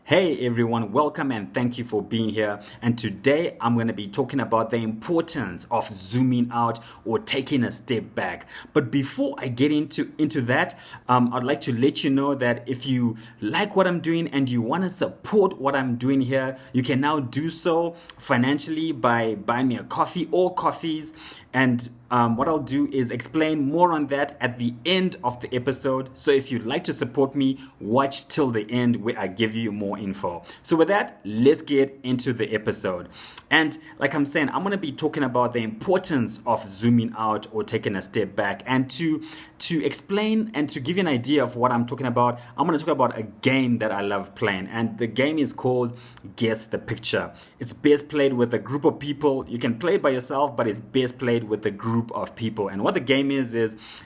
Hey everyone, welcome and thank you for being here. And today I'm going to be talking about the importance of zooming out or taking a step back. But before I get into that, I'd like to let you know that if you like what I'm doing and you want to support what I'm doing here, you can now do so financially by buying me a coffee or coffees. And what I'll do is explain more on that at the end of the episode. So if you'd like to support me, watch till the end where I give you more info. So with that, let's get into the episode. And like I'm saying, I'm going to be talking about the importance of zooming out or taking a step back. And to explain and to give you an idea of what I'm talking about, I'm going to talk about a game that I love playing. And the game is called Guess the Picture. It's best played with a group of people. You can play it by yourself, but it's best played with a group of people. And what the game is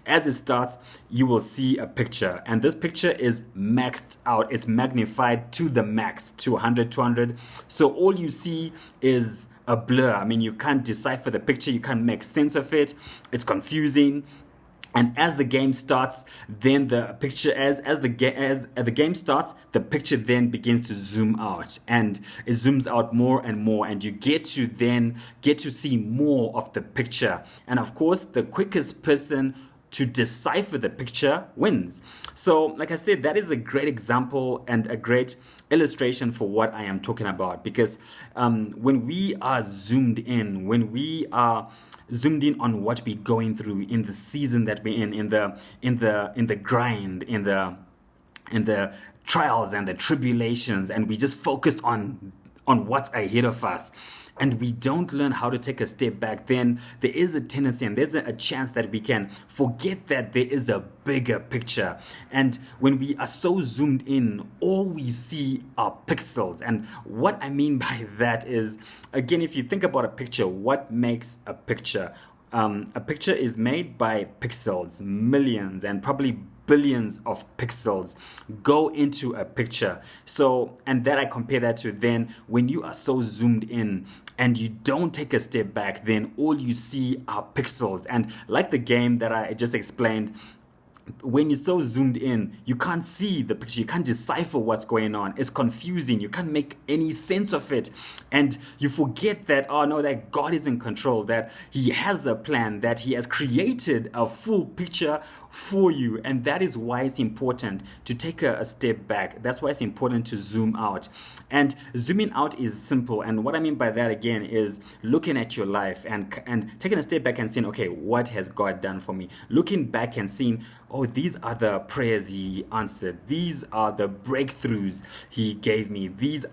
as it starts, you will see a picture. And this picture is maxed out. It's magnified to the max, to 100, 200. So all you see is a blur. I mean, you can't decipher the picture. You can't make sense of it. It's confusing. And as the game starts, then the picture as the game starts, the picture then begins to zoom out, and it zooms out more and more, and you get to see more of the picture. And of course, the quickest person to decipher the picture wins. So, like I said, that is a great example and a great illustration for what I am talking about. Because when we are zoomed in, when we are zoomed in on what we're going through in the season that we're in the grind, in the trials and the tribulations, and we just focus on what's ahead of us, and we don't learn how to take a step back, then there is a tendency and there's a chance that we can forget that there is a bigger picture. And when we are so zoomed in, all we see are pixels. And what I mean by that is, again, if you think about a picture, what makes a picture? A picture is made by pixels, millions and probably billions of pixels go into a picture. So, and that I compare that to then when you are so zoomed in and you don't take a step back, then all you see are pixels. And like the game that I just explained, when you're so zoomed in, you can't see the picture, you can't decipher what's going on. It's confusing, you can't make any sense of it. And you forget that, oh no, that God is in control, that He has a plan, that He has created a full picture for you. And that is why it's important to take a step back. That's why it's important to zoom out. And zooming out is simple. And what I mean by that, again, is looking at your life and taking a step back and saying, okay, what has God done for me? Looking back and seeing, oh, these are the prayers He answered. These are the breakthroughs He gave me. This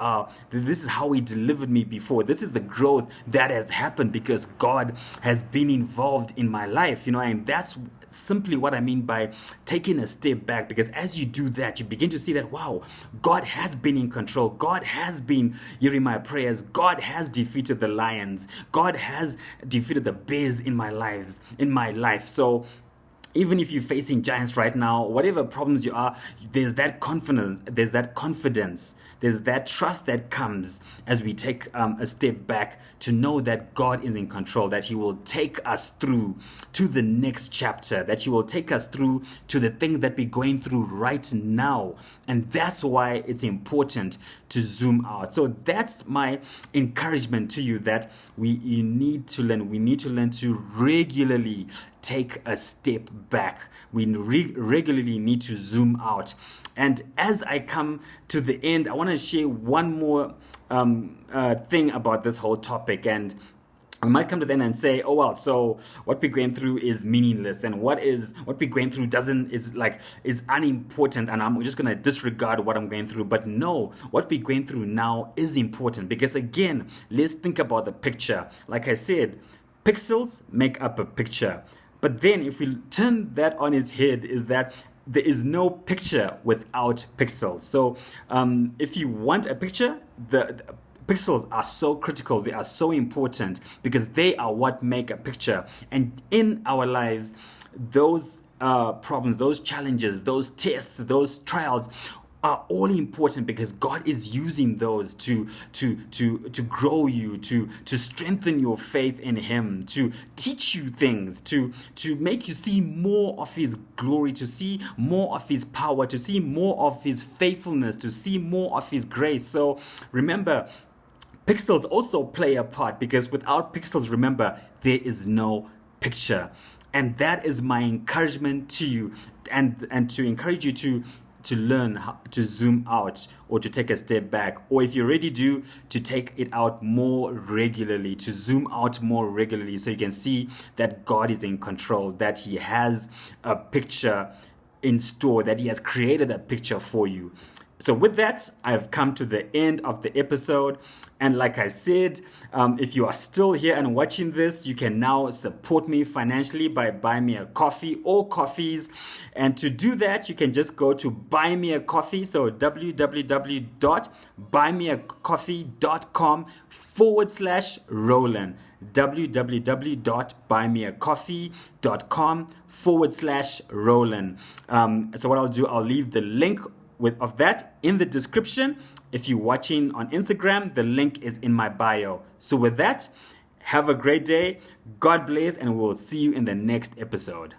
is how He delivered me before. This is the growth that has happened because God has been involved in my life, and that's simply what I mean by taking a step back. Because as you do that, you begin to see that, wow, God has been in control. God has been hearing my prayers. God has defeated the lions. God has defeated the bears in my life. So even if you're facing giants right now, whatever problems you are, there's that confidence, there's that trust that comes as we take a step back to know that God is in control, that He will take us through to the next chapter, that He will take us through to the thing that we're going through right now. And that's why it's important to zoom out. So that's my encouragement to you, that we need to learn to regularly take a step back. We regularly need to zoom out. And as I come to the end, I want to share one more thing about this whole topic. And I might come to the end and say, oh well, so what we're going through is meaningless, and what we're going through is unimportant, and I'm just gonna disregard what I'm going through. But no, what we're going through now is important, because again, let's think about the picture. Like I said, pixels make up a picture. But then if we turn that on its head, is that there is no picture without pixels. So if you want a picture, the pixels are so critical, they are so important, because they are what make a picture. And in our lives, those problems, those challenges, those tests, those trials are all important because God is using those to grow you, to strengthen your faith in Him, to teach you things, to make you see more of His glory, to see more of His power, to see more of His faithfulness, to see more of His grace. So remember, pixels also play a part, because without pixels, remember, there is no picture. And that is my encouragement to you, and to encourage you to learn how to zoom out, or to take a step back, or if you already do, to take it out more regularly, to zoom out more regularly, so you can see that God is in control, that He has a picture in store, that He has created a picture for you. So with that, I've come to the end of the episode. And like I said, if you are still here and watching this, you can now support me financially by buying me a coffee or coffees. And to do that, you can just go to Buy Me a Coffee. So www.buymeacoffee.com/Roland. www.buymeacoffee.com/Roland. So what I'll do, I'll leave the link of that in the description. If you're watching on Instagram, the link is in my bio. So with that, have a great day. God bless, and we'll see you in the next episode.